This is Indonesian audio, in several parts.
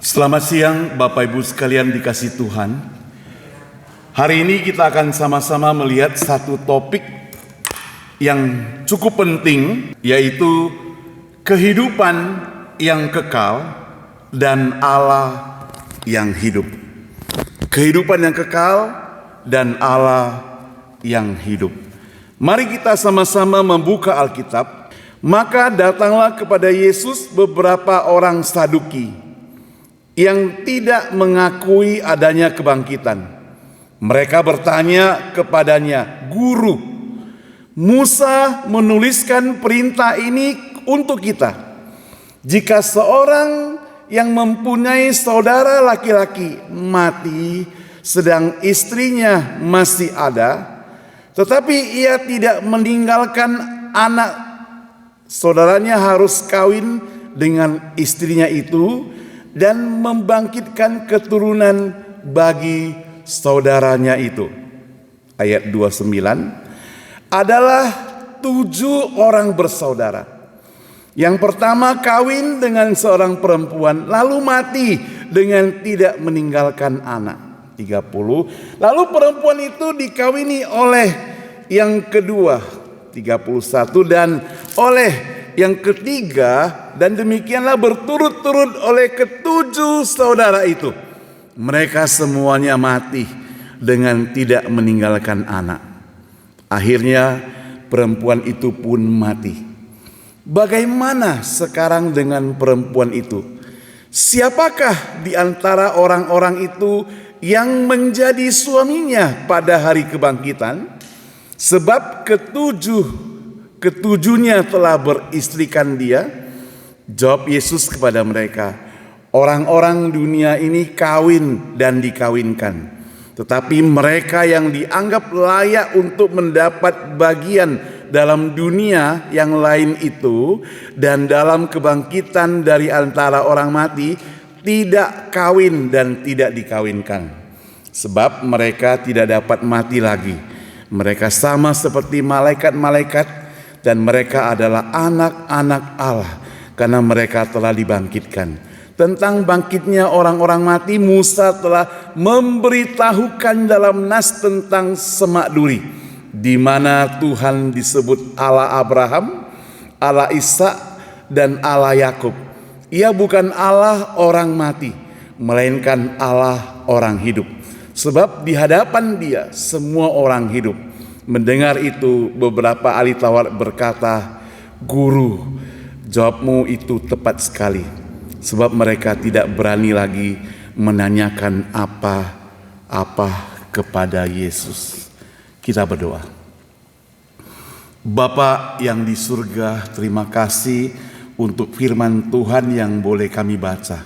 Selamat siang Bapak Ibu sekalian dikasih Tuhan. Hari ini kita akan sama-sama melihat satu topik yang cukup penting, yaitu kehidupan yang kekal dan Allah yang hidup. Kehidupan yang kekal dan Allah yang hidup. Mari kita sama-sama membuka Alkitab. Maka datanglah kepada Yesus beberapa orang Saduki yang tidak mengakui adanya kebangkitan. Mereka bertanya kepadanya, "Guru, Musa menuliskan perintah ini untuk kita. Jika seorang yang mempunyai saudara laki-laki mati sedang istrinya masih ada, tetapi ia tidak meninggalkan anak, saudaranya harus kawin dengan istrinya itu dan membangkitkan keturunan bagi saudaranya itu." Ayat 29, adalah 7 orang bersaudara. Yang pertama kawin dengan seorang perempuan, lalu mati dengan tidak meninggalkan anak. 30, lalu perempuan itu dikawini oleh yang kedua. 31, dan oleh yang ketiga, dan demikianlah berturut-turut oleh ke-7 saudara itu. Mereka semuanya mati dengan tidak meninggalkan anak. Akhirnya perempuan itu pun mati. Bagaimana sekarang dengan perempuan itu? Siapakah di antara orang-orang itu yang menjadi suaminya pada hari kebangkitan? Sebab ketujuhnya telah beristrikan dia. Jawab Yesus kepada mereka, orang-orang dunia ini kawin dan dikawinkan, tetapi mereka yang dianggap layak untuk mendapat bagian dalam dunia yang lain itu dan dalam kebangkitan dari antara orang mati tidak kawin dan tidak dikawinkan. Sebab mereka tidak dapat mati lagi. Mereka sama seperti malaikat-malaikat dan mereka adalah anak-anak Allah karena mereka telah dibangkitkan. Tentang bangkitnya orang-orang mati, Musa telah memberitahukan dalam nas tentang semak duri, di mana Tuhan disebut Allah Abraham, Allah Ishak, dan Allah Yakub. Ia bukan Allah orang mati, melainkan Allah orang hidup. Sebab di hadapan Dia semua orang hidup. Mendengar itu beberapa ahli Taurat berkata, "Guru, jawabmu itu tepat sekali." Sebab mereka tidak berani lagi menanyakan apa-apa kepada Yesus. Kita berdoa. Bapa yang di surga, terima kasih untuk firman Tuhan yang boleh kami baca.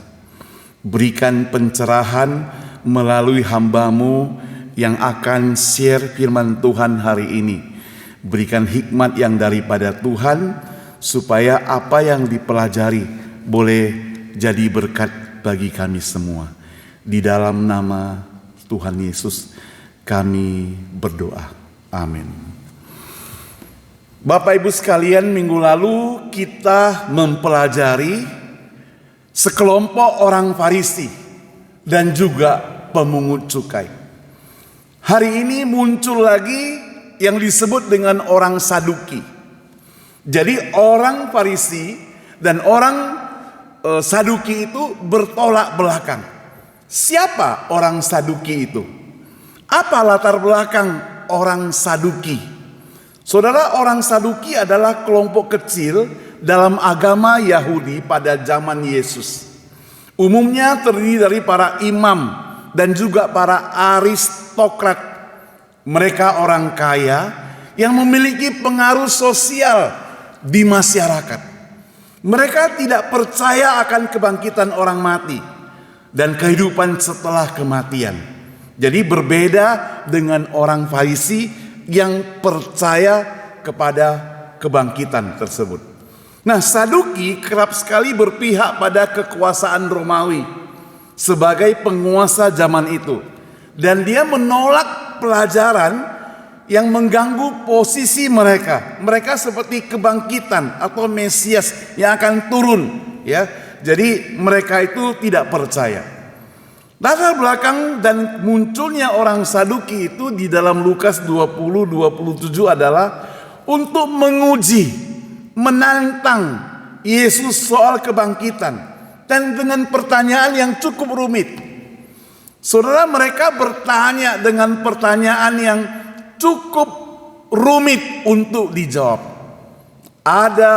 Berikan pencerahan melalui hamba-Mu yang akan share firman Tuhan hari ini. Berikan hikmat yang daripada Tuhan, supaya apa yang dipelajari boleh jadi berkat bagi kami semua. Di dalam nama Tuhan Yesus kami berdoa. Amin. Bapak Ibu sekalian, minggu lalu kita mempelajari sekelompok orang Farisi dan juga pemungut cukai. Hari ini muncul lagi yang disebut dengan orang Saduki. Jadi orang Farisi dan orang Saduki itu bertolak belakang. Siapa orang Saduki itu? Apa latar belakang orang Saduki? Saudara, orang Saduki adalah kelompok kecil dalam agama Yahudi pada zaman Yesus. Umumnya terdiri dari para imam dan juga para aristokrat. Mereka orang kaya yang memiliki pengaruh sosial di masyarakat. Mereka tidak percaya akan kebangkitan orang mati dan kehidupan setelah kematian. Jadi berbeda dengan orang Farisi yang percaya kepada kebangkitan tersebut. Nah, Saduki kerap sekali berpihak pada kekuasaan Romawi sebagai penguasa zaman itu. Dan dia menolak pelajaran yang mengganggu posisi mereka. Mereka seperti kebangkitan atau Mesias yang akan turun, ya, Jadi mereka itu tidak percaya. Latar belakang dan munculnya orang Saduki itu di dalam Lukas 20:27 adalah untuk menguji, menantang Yesus soal kebangkitan, dan dengan pertanyaan yang cukup rumit. Saudara, mereka bertanya dengan pertanyaan yang cukup rumit untuk dijawab. Ada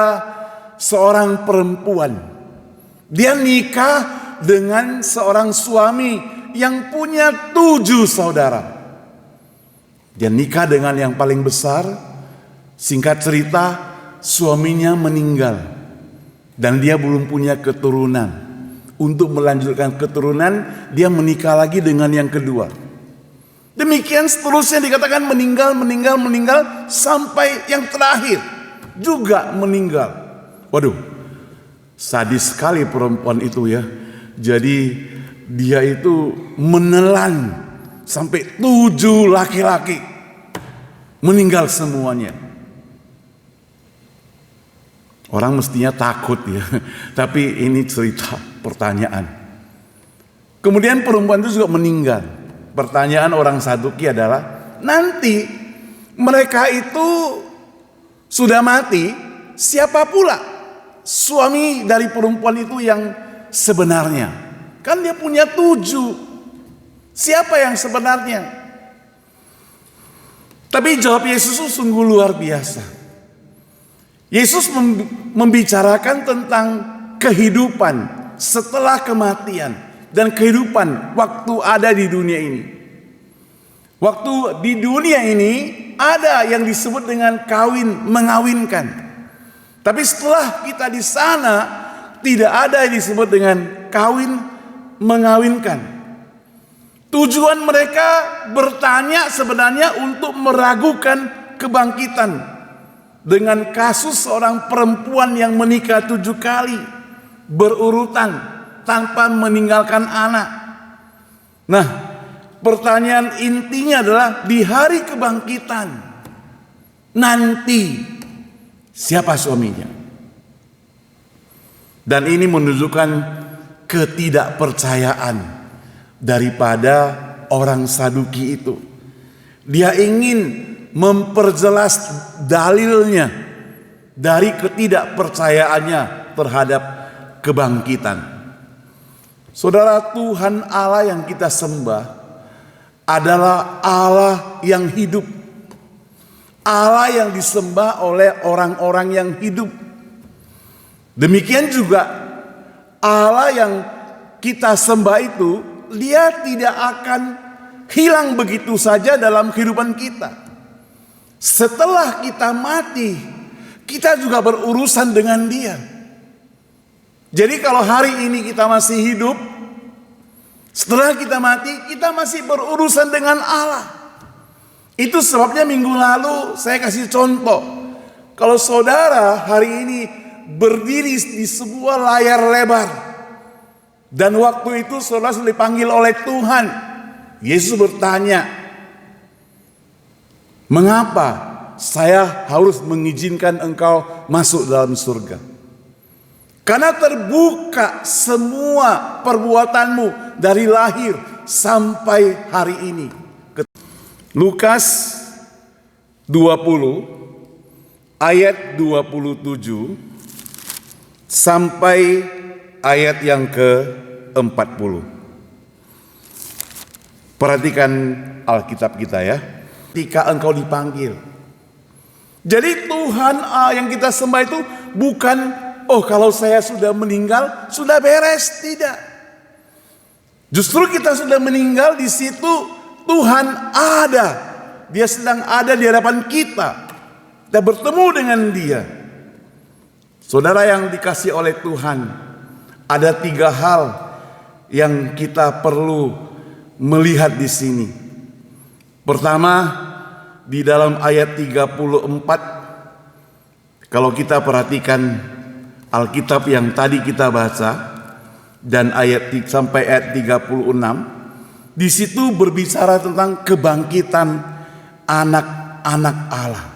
seorang perempuan, dia nikah dengan seorang suami yang punya 7 saudara. Dia nikah dengan yang paling besar. Singkat cerita, suaminya meninggal dan dia belum punya keturunan. Untuk melanjutkan keturunan, dia menikah lagi dengan yang kedua. Demikian seterusnya, dikatakan meninggal sampai yang terakhir juga meninggal. Waduh, sadis sekali perempuan itu ya. Jadi dia itu menelan sampai 7 laki-laki, meninggal semuanya. Orang mestinya takut ya, tapi ini cerita pertanyaan. Kemudian perempuan itu juga meninggal. Pertanyaan orang Saduki adalah, nanti mereka itu sudah mati, siapa pula suami dari perempuan itu yang sebenarnya? Kan dia punya 7. Siapa yang sebenarnya? Tapi jawab Yesus itu sungguh luar biasa. Yesus membicarakan tentang kehidupan setelah kematian dan kehidupan waktu ada di dunia ini. Waktu di dunia ini ada yang disebut dengan kawin, mengawinkan. Tapi setelah kita di sana, tidak ada yang disebut dengan kawin mengawinkan. Tujuan mereka bertanya sebenarnya untuk meragukan kebangkitan. Dengan kasus seorang perempuan yang menikah 7 kali berurutan tanpa meninggalkan anak. Nah, pertanyaan intinya adalah di hari kebangkitan nanti siapa suaminya? Dan ini menunjukkan ketidakpercayaan daripada orang Saduki itu. Dia ingin memperjelas dalilnya dari ketidakpercayaannya terhadap kebangkitan. Saudara, Tuhan Allah yang kita sembah adalah Allah yang hidup. Allah yang disembah oleh orang-orang yang hidup. Demikian juga Allah yang kita sembah itu, dia tidak akan hilang begitu saja dalam kehidupan kita. Setelah kita mati, kita juga berurusan dengan dia. Jadi kalau hari ini kita masih hidup, setelah kita mati, kita masih berurusan dengan Allah. Itu sebabnya minggu lalu saya kasih contoh. Kalau saudara hari ini berdiri di sebuah layar lebar, dan waktu itu saudara sudah dipanggil oleh Tuhan, Yesus bertanya, mengapa saya harus mengizinkan engkau masuk dalam surga? Karena terbuka semua perbuatanmu dari lahir sampai hari ini. Lukas 20 ayat 27 sampai ayat yang ke-40. Perhatikan Alkitab kita ya. Ketika engkau dipanggil. Jadi Tuhan yang kita sembah itu bukan, oh kalau saya sudah meninggal sudah beres, tidak. Justru kita sudah meninggal, di situ Tuhan ada. Dia sedang ada di hadapan kita. Kita bertemu dengan dia. Saudara yang dikasih oleh Tuhan, ada 3 hal yang kita perlu melihat di sini. Pertama, di dalam ayat 34, kalau kita perhatikan Alkitab yang tadi kita baca dan sampai ayat 36, di situ berbicara tentang kebangkitan anak-anak Allah.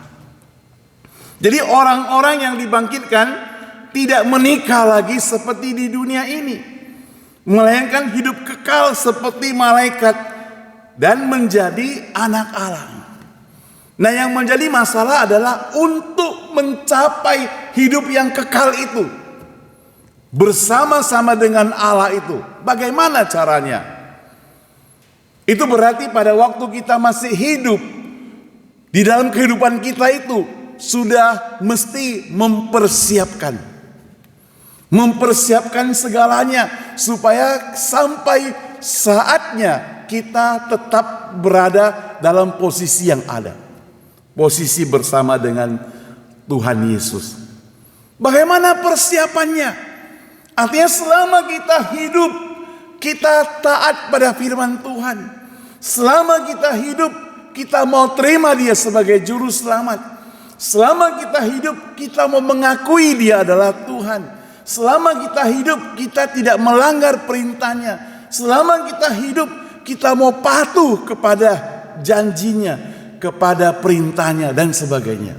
Jadi orang-orang yang dibangkitkan tidak menikah lagi seperti di dunia ini, melainkan hidup kekal seperti malaikat dan menjadi anak Allah. Nah, yang menjadi masalah adalah untuk mencapai hidup yang kekal itu bersama-sama dengan Allah itu. Bagaimana caranya? Itu berarti pada waktu kita masih hidup, di dalam kehidupan kita itu sudah mesti mempersiapkan segalanya supaya sampai saatnya kita tetap berada dalam posisi yang ada. Posisi bersama dengan Tuhan Yesus. Bagaimana persiapannya? Artinya selama kita hidup, kita taat pada firman Tuhan. Selama kita hidup, kita mau terima Dia sebagai juru selamat. Selama kita hidup, kita mau mengakui Dia adalah Tuhan. Selama kita hidup, kita tidak melanggar perintahnya. Selama kita hidup, kita mau patuh kepada janjinya, kepada perintahnya dan sebagainya.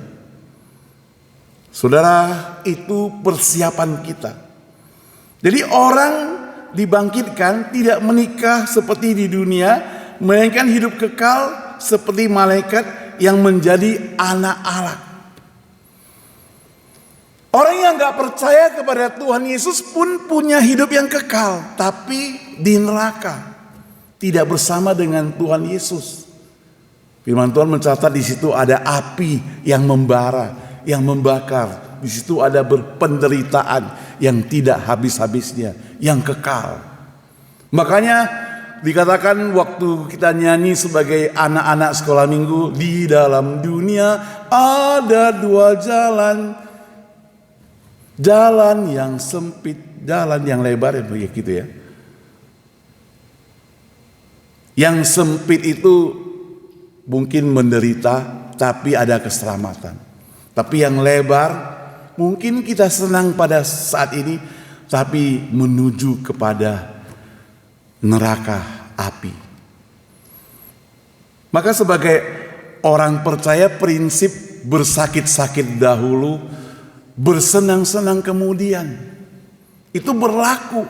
Saudara, itu persiapan kita. Jadi orang dibangkitkan tidak menikah seperti di dunia, melainkan hidup kekal seperti malaikat yang menjadi anak Allah. Orang yang gak percaya kepada Tuhan Yesus pun punya hidup yang kekal, tapi di neraka, tidak bersama dengan Tuhan Yesus. Firman Tuhan mencatat di situ ada api yang membara, yang membakar. Di situ ada penderitaan yang tidak habis-habisnya, yang kekal. Makanya dikatakan waktu kita nyanyi sebagai anak-anak sekolah minggu, di dalam dunia ada dua jalan. Jalan yang sempit, jalan yang lebar, begitu ya. Yang sempit itu mungkin menderita, tapi ada keselamatan. Tapi yang lebar, mungkin kita senang pada saat ini, tapi menuju kepada neraka api. Maka sebagai orang percaya, prinsip bersakit-sakit dahulu, bersenang-senang kemudian, itu berlaku.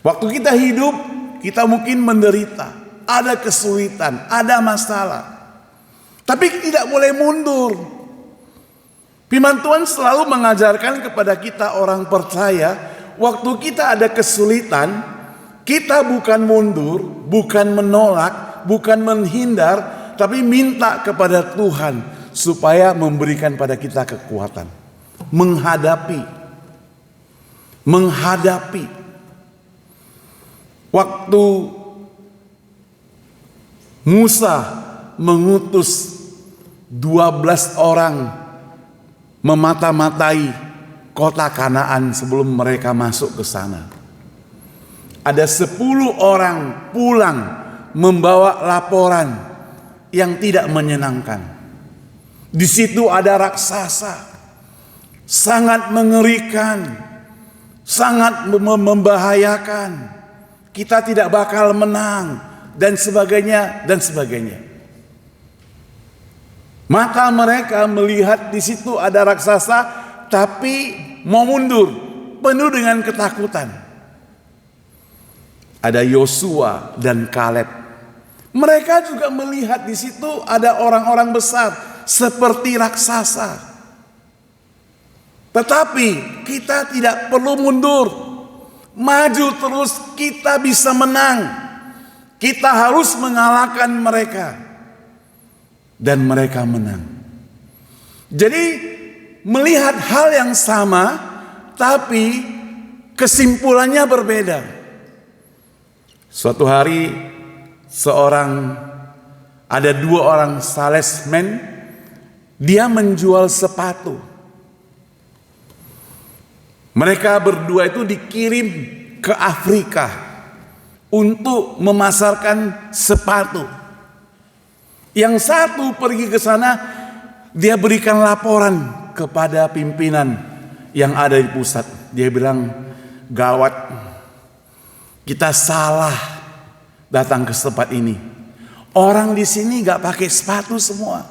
Waktu kita hidup, kita mungkin menderita, ada kesulitan, ada masalah, tapi tidak boleh mundur. Firman Tuhan selalu mengajarkan kepada kita orang percaya, waktu kita ada kesulitan, kita bukan mundur, bukan menolak, bukan menghindar, tapi minta kepada Tuhan supaya memberikan pada kita kekuatan menghadapi. Waktu Musa mengutus 12 orang memata-matai kota Kanaan sebelum mereka masuk ke sana. Ada 10 orang pulang membawa laporan yang tidak menyenangkan. Di situ ada raksasa, sangat mengerikan, sangat membahayakan. Kita tidak bakal menang dan sebagainya dan sebagainya. Maka mereka melihat di situ ada raksasa, tapi mau mundur, penuh dengan ketakutan. Ada Yosua dan Kaleb. Mereka juga melihat di situ ada orang-orang besar seperti raksasa. Tetapi kita tidak perlu mundur, maju terus, kita bisa menang. Kita harus mengalahkan mereka. Dan mereka menang. Jadi melihat hal yang sama, tapi kesimpulannya berbeda. Suatu hari ada 2 orang salesman, dia menjual sepatu. Mereka berdua itu dikirim ke Afrika untuk memasarkan sepatu. Yang satu pergi ke sana, dia berikan laporan kepada pimpinan yang ada di pusat. Dia bilang, gawat, kita salah datang ke tempat ini. Orang di sini gak pakai sepatu semua,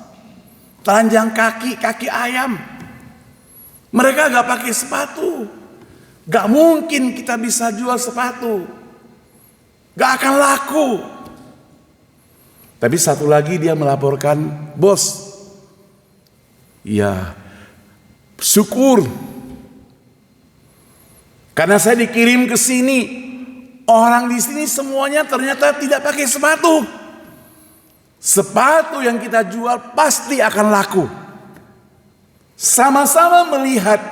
telanjang kaki ayam. Mereka gak pakai sepatu. Gak mungkin kita bisa jual sepatu. Gak akan laku. Tapi satu lagi dia melaporkan, bos, ya syukur. Karena saya dikirim ke sini, orang di sini semuanya ternyata tidak pakai sepatu. Sepatu yang kita jual pasti akan laku. Sama-sama melihat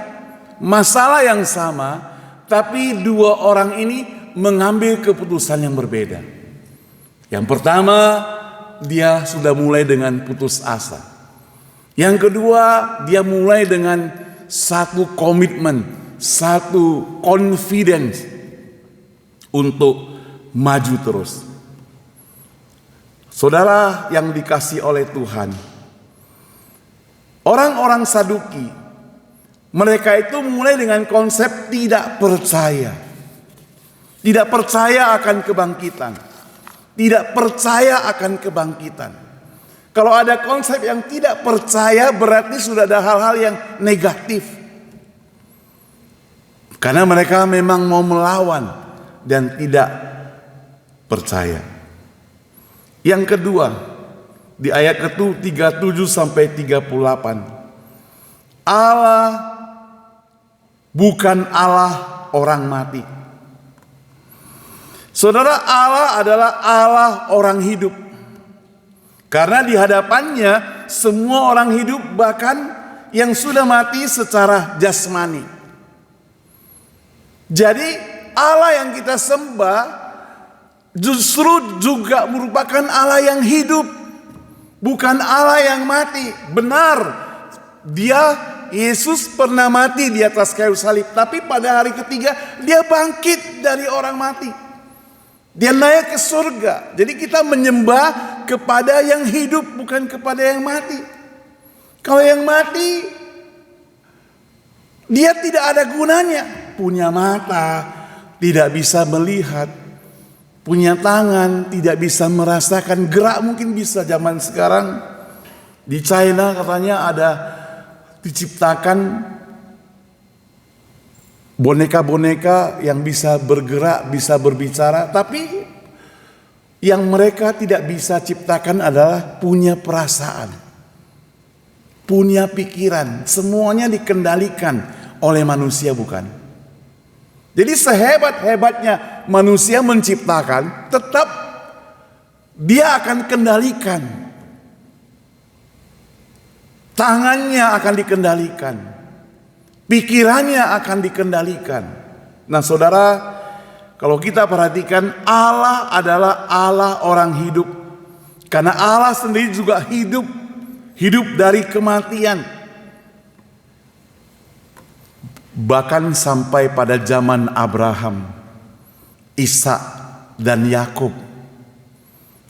masalah yang sama, tapi dua orang ini mengambil keputusan yang berbeda. Yang pertama, dia sudah mulai dengan putus asa. Yang kedua, dia mulai dengan satu komitmen, satu confidence untuk maju terus. Saudara yang dikasih oleh Tuhan, orang-orang Saduki, mereka itu mulai dengan konsep tidak percaya. Tidak percaya akan kebangkitan. Tidak percaya akan kebangkitan. Kalau ada konsep yang tidak percaya, berarti sudah ada hal-hal yang negatif. Karena mereka memang mau melawan dan tidak percaya. Yang kedua, di ayat ke-37 sampai 38. Allah bukan Allah orang mati. Saudara, Allah adalah Allah orang hidup. Karena di hadapannya semua orang hidup, bahkan yang sudah mati secara jasmani. Jadi Allah yang kita sembah justru juga merupakan Allah yang hidup, bukan Allah yang mati. Benar, Yesus pernah mati di atas kayu salib, tapi pada hari ketiga dia bangkit dari orang mati. Dia naik ke surga. Jadi kita menyembah kepada yang hidup, bukan kepada yang mati. Kalau yang mati, dia tidak ada gunanya. Punya mata, tidak bisa melihat. Punya tangan, tidak bisa merasakan. Gerak mungkin bisa zaman sekarang. Di China katanya ada diciptakan boneka-boneka yang bisa bergerak, bisa berbicara. Tapi yang mereka tidak bisa ciptakan adalah punya perasaan, punya pikiran. Semuanya dikendalikan oleh manusia, bukan? Jadi sehebat-hebatnya manusia menciptakan, tetap dia akan kendalikan. Tangannya akan dikendalikan. Pikirannya akan dikendalikan. Nah saudara, kalau kita perhatikan, Allah adalah Allah orang hidup. Karena Allah sendiri juga hidup. Hidup dari kematian. Bahkan sampai pada zaman Abraham, Ishak dan Yakub,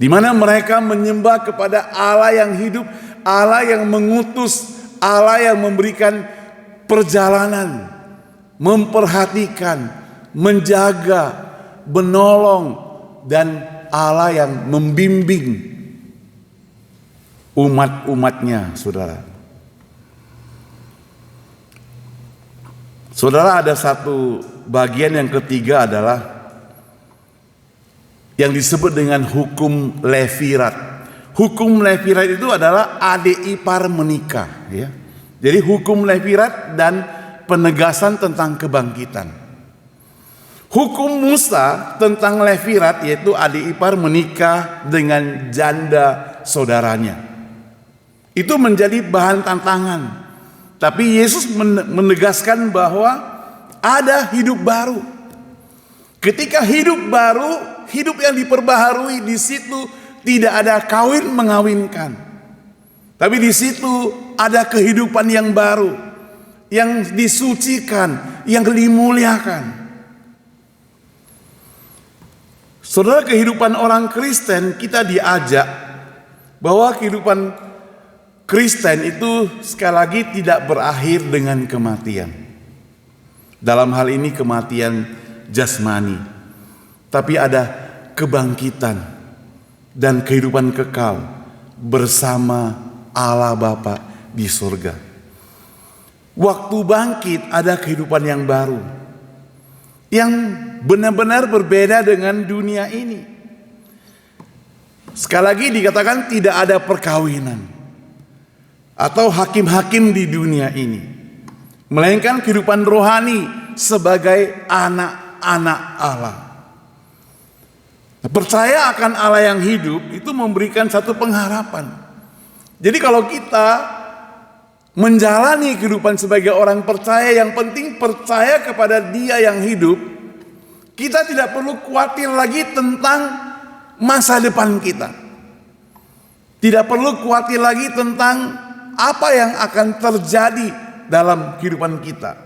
di mana mereka menyembah kepada Allah yang hidup, Allah yang mengutus, Allah yang memberikan perjalanan, memperhatikan, menjaga, menolong, dan Allah yang membimbing umat-umatnya, saudara. Saudara, ada satu bagian yang ketiga adalah yang disebut dengan hukum Levirat. Hukum Levirat itu adalah adik ipar menikah, ya. Jadi hukum Levirat dan penegasan tentang kebangkitan. Hukum Musa tentang Levirat yaitu adik ipar menikah dengan janda saudaranya. Itu menjadi bahan tantangan. Tapi Yesus menegaskan bahwa ada hidup baru. Ketika hidup baru, hidup yang diperbaharui, di situ tidak ada kawin mengawinkan. Tapi di situ ada kehidupan yang baru, yang disucikan, yang dimuliakan. Saudara, kehidupan orang Kristen, kita diajak bahwa kehidupan Kristen itu sekali lagi tidak berakhir dengan kematian. Dalam hal ini kematian jasmani. Tapi ada kebangkitan dan kehidupan kekal bersama Allah Bapa di surga. Waktu bangkit ada kehidupan yang baru, yang benar-benar berbeda dengan dunia ini. Sekali lagi dikatakan tidak ada perkawinan atau hakim-hakim di dunia ini, melainkan kehidupan rohani sebagai anak-anak Allah. Percaya akan Allah yang hidup itu memberikan satu pengharapan. Jadi kalau kita menjalani kehidupan sebagai orang percaya, yang penting percaya kepada Dia yang hidup, kita tidak perlu khawatir lagi tentang masa depan kita. Tidak perlu khawatir lagi tentang apa yang akan terjadi dalam kehidupan kita.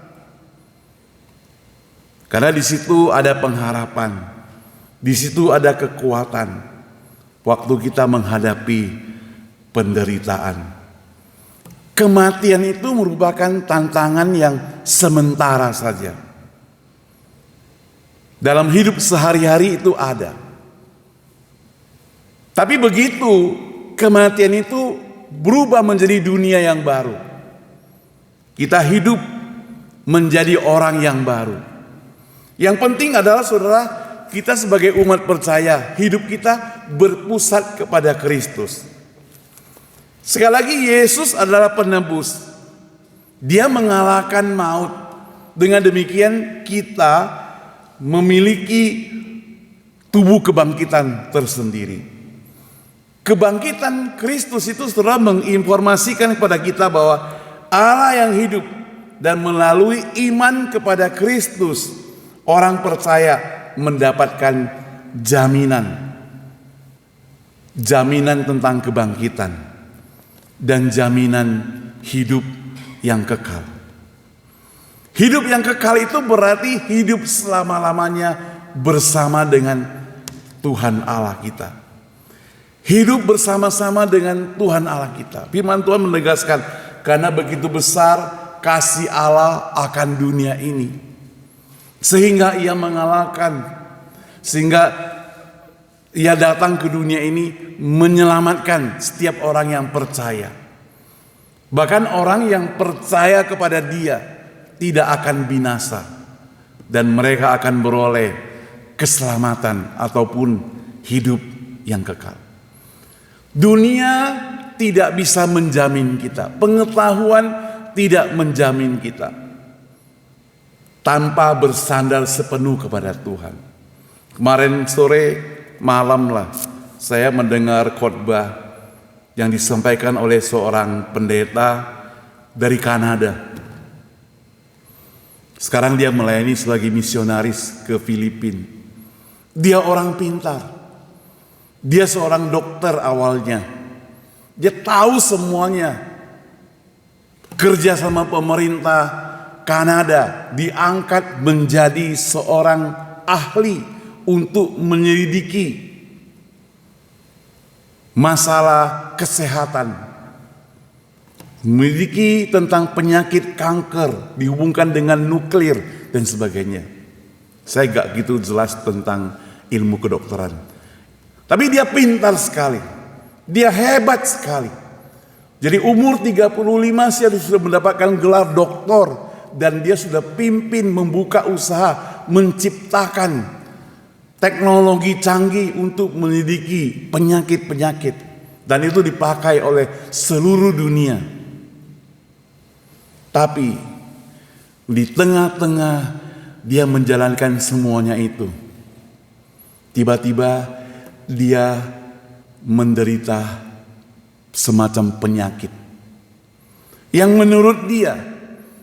Karena di situ ada pengharapan, di situ ada kekuatan waktu kita menghadapi penderitaan. Kematian itu merupakan tantangan yang sementara saja. Dalam hidup sehari-hari itu ada. Tapi begitu kematian itu berubah menjadi dunia yang baru, kita hidup menjadi orang yang baru. Yang penting adalah saudara, kita sebagai umat percaya, hidup kita berpusat kepada Kristus. Sekali lagi, Yesus adalah penebus. Dia mengalahkan maut. Dengan demikian kita memiliki tubuh kebangkitan tersendiri. Kebangkitan Kristus itu saudara menginformasikan kepada kita bahwa Allah yang hidup, dan melalui iman kepada Kristus, orang percaya mendapatkan jaminan tentang kebangkitan dan jaminan hidup yang kekal. Hidup yang kekal itu berarti hidup selama-lamanya bersama dengan Tuhan Allah kita. Hidup bersama-sama dengan Tuhan Allah kita. Firman Tuhan menegaskan, karena begitu besar kasih Allah akan dunia ini, sehingga Ia mengalahkan, sehingga Ia datang ke dunia ini menyelamatkan setiap orang yang percaya. Bahkan orang yang percaya kepada Dia tidak akan binasa, dan mereka akan beroleh keselamatan ataupun hidup yang kekal. Dunia tidak bisa menjamin kita, pengetahuan tidak menjamin kita, tanpa bersandar sepenuh kepada Tuhan. Kemarin sore malam lah saya mendengar khotbah yang disampaikan oleh seorang pendeta dari Kanada. Sekarang dia melayani sebagai misionaris ke Filipina. Dia orang pintar. Dia seorang dokter awalnya. Dia tahu semuanya. Kerja sama pemerintah Kanada, diangkat menjadi seorang ahli untuk menyelidiki masalah kesehatan, memiliki tentang penyakit kanker dihubungkan dengan nuklir dan sebagainya. Saya gak gitu jelas tentang ilmu kedokteran, tapi dia pintar sekali, dia hebat sekali. Jadi umur 35 dia sudah mendapatkan gelar doktor, dan dia sudah pimpin membuka usaha menciptakan teknologi canggih untuk menyelidiki penyakit-penyakit, dan itu dipakai oleh seluruh dunia. Tapi di tengah-tengah dia menjalankan semuanya itu, tiba-tiba dia menderita semacam penyakit yang menurut dia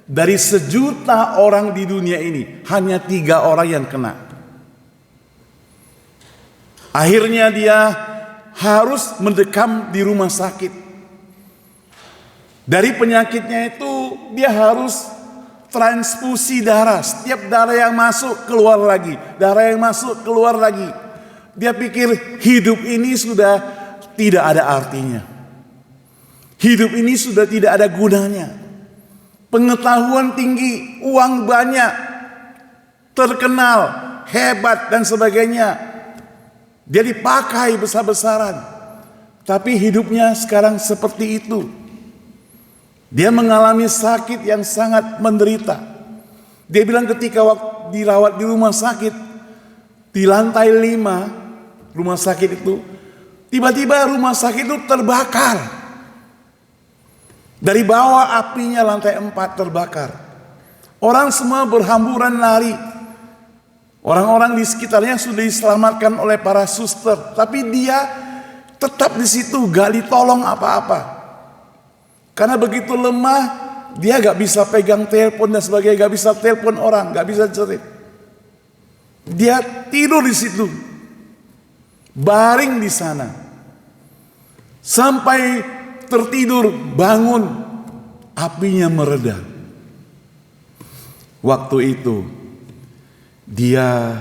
dari 1 juta orang di dunia ini hanya 3 orang yang kena. Akhirnya dia harus mendekam di rumah sakit. Dari penyakitnya itu dia harus transfusi darah. Setiap darah yang masuk keluar lagi, darah yang masuk keluar lagi. Dia pikir hidup ini sudah tidak ada artinya. Hidup ini sudah tidak ada gunanya. Pengetahuan tinggi, uang banyak, terkenal, hebat dan sebagainya. Dia dipakai besar-besaran. Tapi hidupnya sekarang seperti itu. Dia mengalami sakit yang sangat menderita. Dia bilang ketika waktu dirawat di rumah sakit, di lantai 5 rumah sakit itu, tiba-tiba rumah sakit itu terbakar. Dari bawah apinya lantai 4 terbakar. Orang semua berhamburan lari. Orang-orang di sekitarnya sudah diselamatkan oleh para suster, tapi dia tetap di situ, gak ditolong apa-apa. Karena begitu lemah, dia gak bisa pegang telepon dan sebagainya, gak bisa telepon orang, gak bisa cerit. Dia tidur di situ, baring di sana, sampai tertidur, bangun, apinya mereda. Waktu itu dia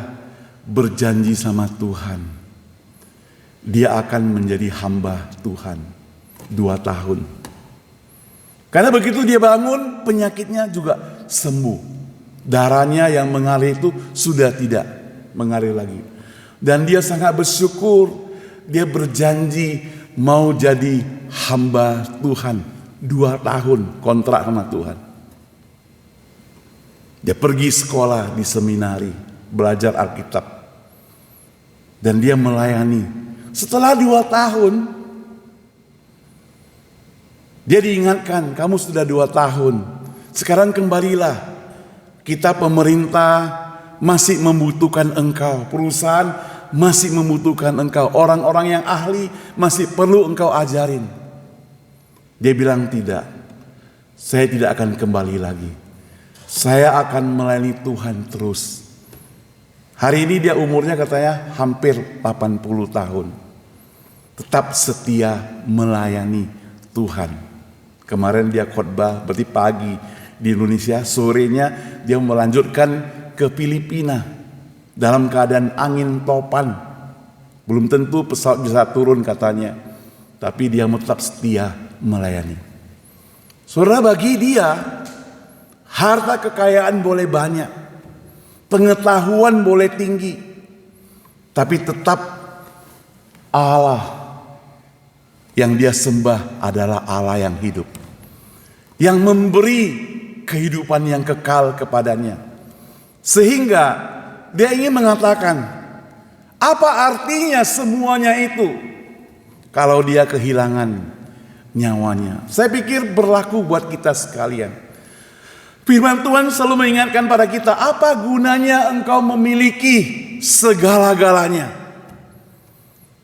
berjanji sama Tuhan, dia akan menjadi hamba Tuhan 2 tahun. Karena begitu dia bangun, penyakitnya juga sembuh. Darahnya yang mengalir itu sudah tidak mengalir lagi. Dan dia sangat bersyukur, dia berjanji mau jadi hamba Tuhan 2 tahun kontrak sama Tuhan. Dia pergi sekolah di seminari, belajar Alkitab. Dan dia melayani. Setelah 2 tahun, dia diingatkan, kamu sudah 2 tahun, sekarang kembalilah. Kita pemerintah masih membutuhkan engkau, perusahaan masih membutuhkan engkau, orang-orang yang ahli masih perlu engkau ajarin. Dia bilang tidak, saya tidak akan kembali lagi. Saya akan melayani Tuhan terus. Hari ini dia umurnya katanya hampir 80 tahun. Tetap setia melayani Tuhan. Kemarin dia khotbah berarti pagi di Indonesia, sorenya dia melanjutkan ke Filipina dalam keadaan angin topan. Belum tentu pesawat bisa turun katanya, tapi dia tetap setia melayani. Saudara, bagi dia harta kekayaan boleh banyak, pengetahuan boleh tinggi, tapi tetap Allah yang dia sembah adalah Allah yang hidup, yang memberi kehidupan yang kekal kepadanya. Sehingga dia ingin mengatakan, apa artinya semuanya itu kalau dia kehilangan nyawanya? Saya pikir berlaku buat kita sekalian. Firman Tuhan selalu mengingatkan pada kita, apa gunanya engkau memiliki segala-galanya,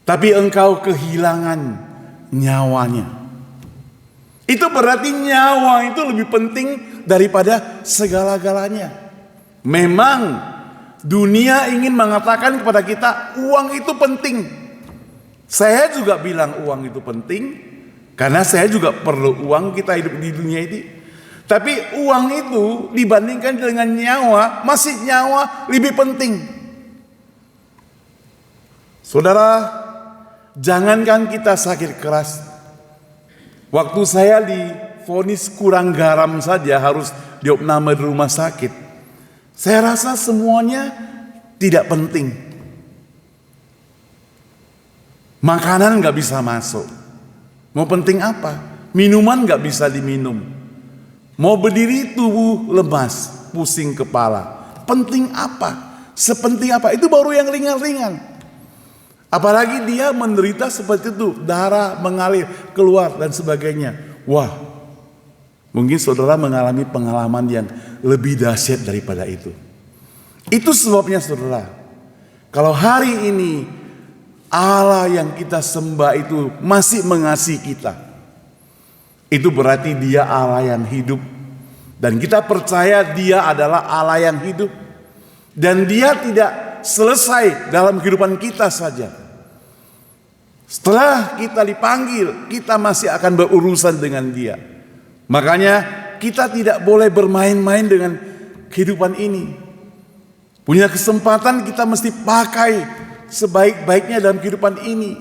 tapi engkau kehilangan nyawanya. Itu berarti nyawa itu lebih penting daripada segala-galanya. Memang dunia ingin mengatakan kepada kita uang itu penting. Saya juga bilang uang itu penting, karena saya juga perlu uang, kita hidup di dunia ini. Tapi uang itu dibandingkan dengan nyawa, masih nyawa lebih penting. Saudara, jangankan kita sakit keras. Waktu saya divonis kurang garam saja harus diopname di rumah sakit. Saya rasa semuanya tidak penting. Makanan gak bisa masuk. Mau penting apa? Minuman gak bisa diminum. Mau berdiri tubuh lemas, pusing kepala. Penting apa? Sepenting apa? Itu baru yang ringan-ringan. Apalagi dia menderita seperti itu, darah mengalir keluar dan sebagainya. Wah, mungkin saudara mengalami pengalaman yang lebih dahsyat daripada itu. Itu sebabnya saudara, kalau hari ini Allah yang kita sembah itu masih mengasihi kita, itu berarti dia Allah yang hidup. Dan kita percaya dia adalah Allah yang hidup. Dan dia tidak selesai dalam kehidupan kita saja. Setelah kita dipanggil, kita masih akan berurusan dengan dia. Makanya kita tidak boleh bermain-main dengan kehidupan ini. Punya kesempatan kita mesti pakai sebaik-baiknya dalam kehidupan ini.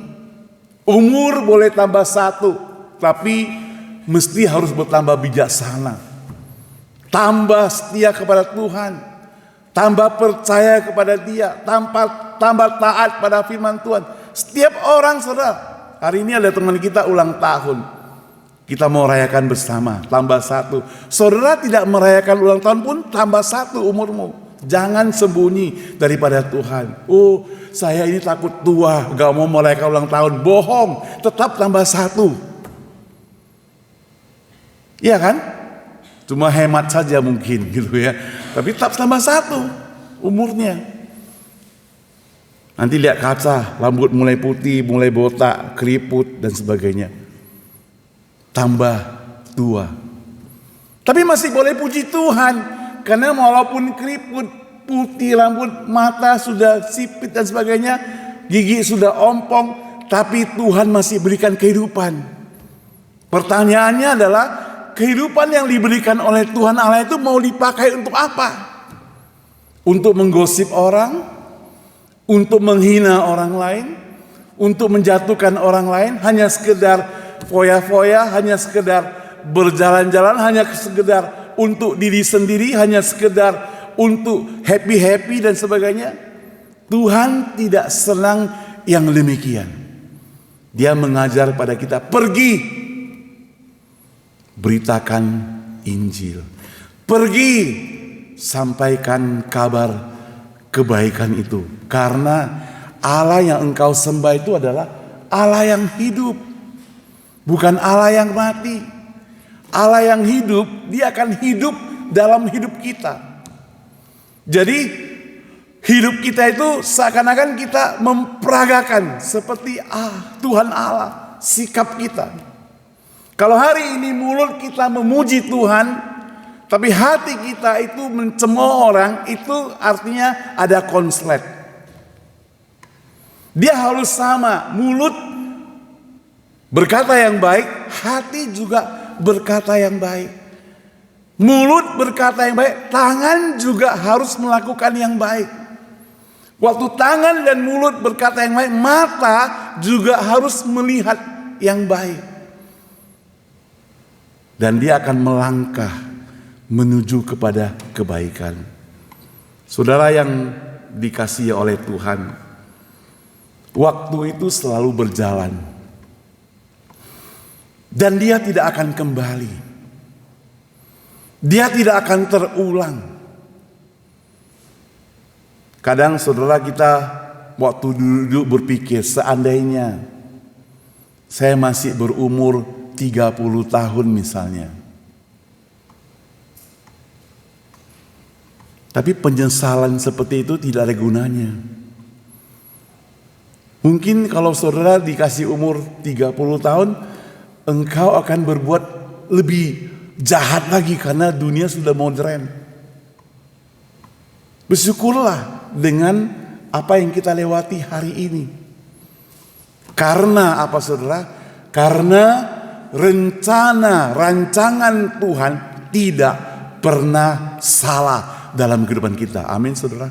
Umur boleh tambah 1, tapi mesti harus bertambah bijaksana. Tambah setia kepada Tuhan, tambah percaya kepada dia, tambah taat pada firman Tuhan. Setiap orang, saudara, hari ini ada teman kita ulang tahun. Kita mau rayakan bersama, tambah 1. Saudara tidak merayakan ulang tahun pun tambah 1 umurmu. Jangan sembunyi daripada Tuhan. Oh, saya ini takut tua, gak mau merayakan ulang tahun. Bohong, tetap tambah 1. Iya kan? Cuma hemat saja mungkin gitu ya. Tapi tetap tambah 1 umurnya. Nanti lihat kaca, rambut mulai putih, mulai botak, keriput dan sebagainya. Tambah 2. Tapi masih boleh puji Tuhan, karena walaupun keriput, putih, rambut, mata sudah sipit dan sebagainya, gigi sudah ompong, tapi Tuhan masih berikan kehidupan. Pertanyaannya adalah, kehidupan yang diberikan oleh Tuhan Allah itu mau dipakai untuk apa? Untuk menggosip orang, untuk menghina orang lain, untuk menjatuhkan orang lain, hanya sekedar foya-foya, hanya sekedar berjalan-jalan, hanya sekedar untuk diri sendiri, hanya sekedar untuk happy-happy dan sebagainya. Tuhan tidak senang yang demikian. Dia mengajar pada kita, pergi beritakan Injil, pergi sampaikan kabar kebaikan itu, karena Allah yang engkau sembah itu adalah Allah yang hidup, bukan Allah yang mati. Allah yang hidup, dia akan hidup dalam hidup kita. Jadi hidup kita itu seakan-akan kita memperagakan seperti Tuhan Allah, sikap kita. Kalau hari ini mulut kita memuji Tuhan, tapi hati kita itu mencemooh orang, itu artinya ada konslet. Dia harus sama, mulut berkata yang baik, hati juga berkata yang baik. Mulut berkata yang baik, tangan juga harus melakukan yang baik. Waktu tangan dan mulut berkata yang baik, mata juga harus melihat yang baik. Dan dia akan melangkah menuju kepada kebaikan. Saudara yang dikasihi oleh Tuhan, waktu itu selalu berjalan. Dan dia tidak akan kembali. Dia tidak akan terulang. Kadang saudara kita waktu duduk berpikir, seandainya saya masih berumur 30 tahun misalnya. Tapi penyesalan seperti itu tidak ada gunanya. Mungkin kalau saudara dikasih umur 30 tahun, engkau akan berbuat lebih jahat lagi karena dunia sudah modern. Bersyukurlah dengan apa yang kita lewati hari ini. Karena apa saudara? Karena rancangan Tuhan tidak pernah salah dalam kehidupan kita. Amin saudara.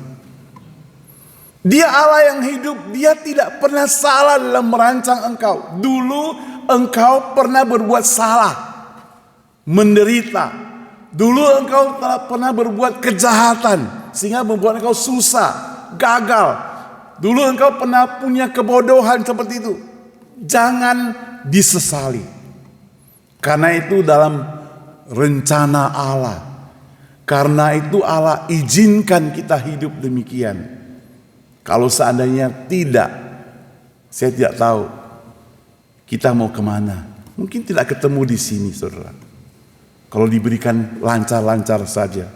Dia Allah yang hidup, dia tidak pernah salah dalam merancang engkau. Dulu engkau pernah berbuat salah, menderita. Dulu engkau pernah berbuat kejahatan sehingga membuat engkau susah, gagal. Dulu engkau pernah punya kebodohan seperti itu. Jangan disesali. Karena itu dalam rencana Allah. Karena itu Allah izinkan kita hidup demikian. Kalau seandainya tidak, saya tidak tahu kita mau kemana. Mungkin tidak ketemu di sini saudara. Kalau diberikan lancar-lancar saja,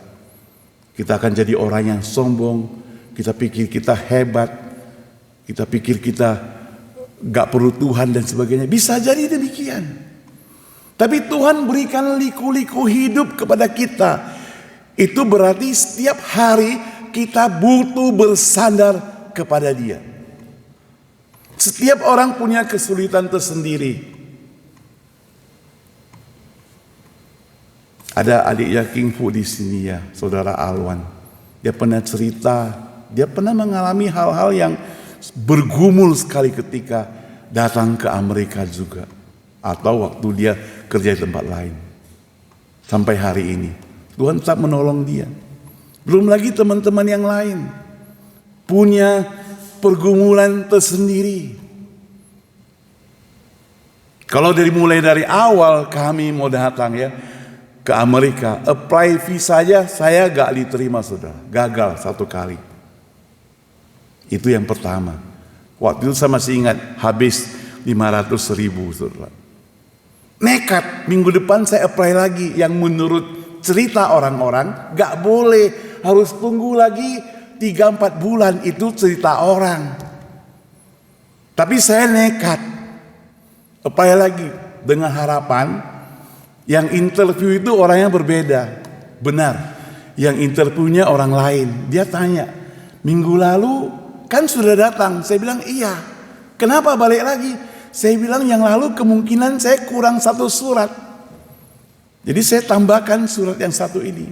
kita akan jadi orang yang sombong. Kita pikir kita hebat, kita pikir kita gak perlu Tuhan dan sebagainya. Bisa jadi demikian. Tapi Tuhan berikan liku-liku hidup kepada kita. Itu berarti setiap hari kita butuh bersandar kepada Dia. Setiap orang punya kesulitan tersendiri. Ada adiknya King Fu di sini ya, saudara Alwan. Dia pernah cerita, dia pernah mengalami hal-hal yang bergumul sekali ketika datang ke Amerika juga, atau waktu dia kerja di tempat lain. Sampai hari ini Tuhan tetap menolong dia. Belum lagi teman-teman yang lain punya pergumulan tersendiri. Kalau mulai dari awal kami mau datang ya ke Amerika, apply visanya saya gak diterima saudara, gagal 1 kali. Itu yang pertama. Waktu itu saya masih ingat, habis 500.000 saudara. Nekat, minggu depan saya apply lagi, yang menurut cerita orang-orang gak boleh, harus tunggu lagi 3-4 bulan, itu cerita orang. Tapi saya nekat, apply lagi dengan harapan yang interview itu orangnya berbeda. Benar, yang interviewnya orang lain. Dia tanya, minggu lalu kan sudah datang. Saya bilang iya. Kenapa balik lagi? Saya bilang yang lalu kemungkinan saya kurang 1 surat. Jadi saya tambahkan surat yang 1 ini.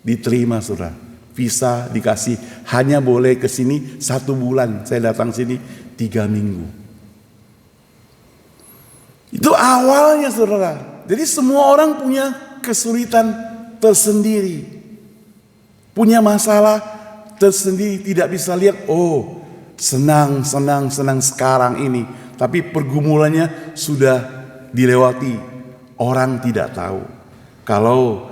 Diterima saudara. Visa dikasih, hanya boleh ke sini 1 bulan. Saya datang sini 3 minggu. Itu awalnya saudara. Jadi semua orang punya kesulitan tersendiri. Punya masalah tersendiri, tidak bisa lihat, oh senang sekarang ini. Tapi pergumulannya sudah dilewati. Orang tidak tahu. Kalau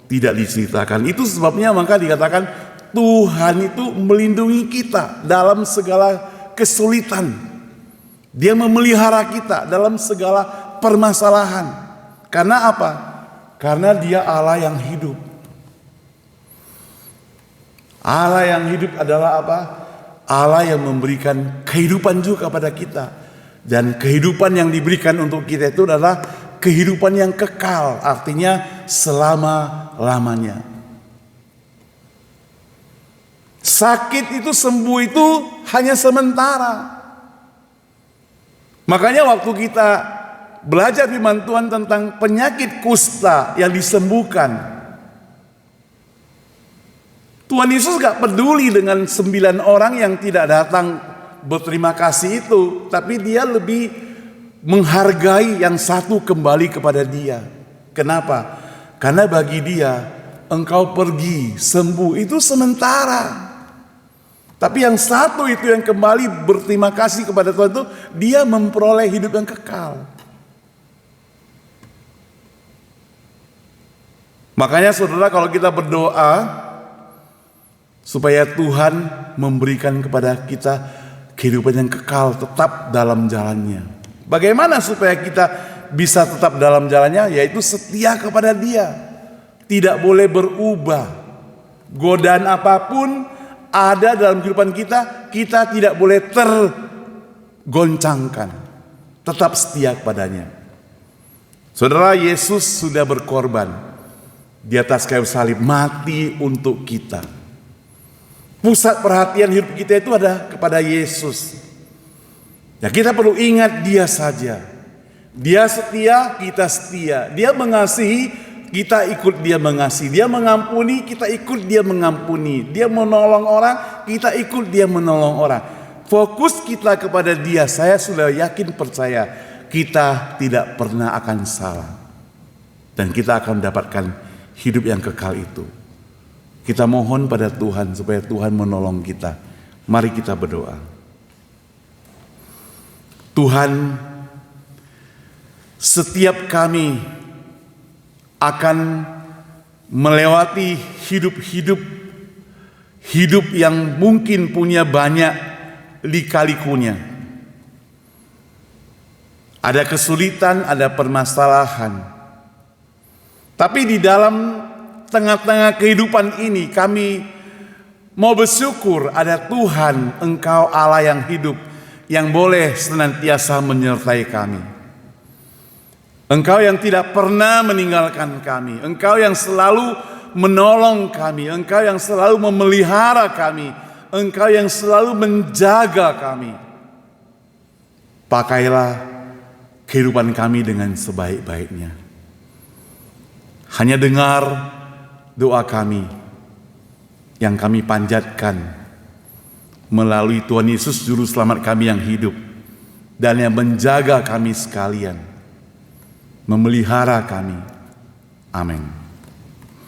tidak diceritakan. Itu sebabnya maka dikatakan Tuhan itu melindungi kita dalam segala kesulitan. Dia memelihara kita dalam segala permasalahan. Karena apa? Karena Dia Allah yang hidup. Allah yang hidup adalah apa? Allah yang memberikan kehidupan juga kepada kita. Dan kehidupan yang diberikan untuk kita itu adalah kehidupan yang kekal. Artinya selama-lamanya. Sakit itu sembuh itu hanya sementara. Makanya waktu kita belajar firman Tuhan tentang penyakit kusta yang disembuhkan, Tuhan Yesus gak peduli dengan 9 orang yang tidak datang berterima kasih itu, tapi Dia lebih menghargai yang 1 kembali kepada Dia. Kenapa? Karena bagi Dia engkau pergi sembuh itu sementara. Tapi yang 1 itu yang kembali berterima kasih kepada Tuhan itu, dia memperoleh hidup yang kekal. Makanya saudara, kalau kita berdoa supaya Tuhan memberikan kepada kita kehidupan yang kekal, tetap dalam jalannya. Bagaimana supaya kita bisa tetap dalam jalannya? Yaitu setia kepada Dia. Tidak boleh berubah. Godaan apapun ada dalam kehidupan kita, kita tidak boleh tergoncangkan. Tetap setia kepadanya. Saudara, Yesus sudah berkorban di atas kayu salib, mati untuk kita. Pusat perhatian hidup kita itu ada kepada Yesus. Ya, kita perlu ingat Dia saja. Dia setia, kita setia. Dia mengasihi, kita ikut Dia mengasihi. Dia mengampuni, kita ikut Dia mengampuni. Dia menolong orang, kita ikut Dia menolong orang. Fokus kita kepada Dia. Saya sudah yakin percaya kita tidak pernah akan salah. Dan kita akan mendapatkan hidup yang kekal itu. Kita mohon pada Tuhan supaya Tuhan menolong kita. Mari kita berdoa. Tuhan, setiap kami akan melewati hidup yang mungkin punya banyak lika-likunya. Ada kesulitan, ada permasalahan. Tapi di dalam tengah-tengah kehidupan ini kami mau bersyukur ada Tuhan, Engkau Allah yang hidup, yang boleh senantiasa menyertai kami. Engkau yang tidak pernah meninggalkan kami. Engkau yang selalu menolong kami. Engkau yang selalu memelihara kami. Engkau yang selalu menjaga kami. Pakailah kehidupan kami dengan sebaik-baiknya. Hanya dengar doa kami yang kami panjatkan melalui Tuhan Yesus Juru Selamat kami yang hidup dan yang menjaga kami sekalian, memelihara kami. Amin.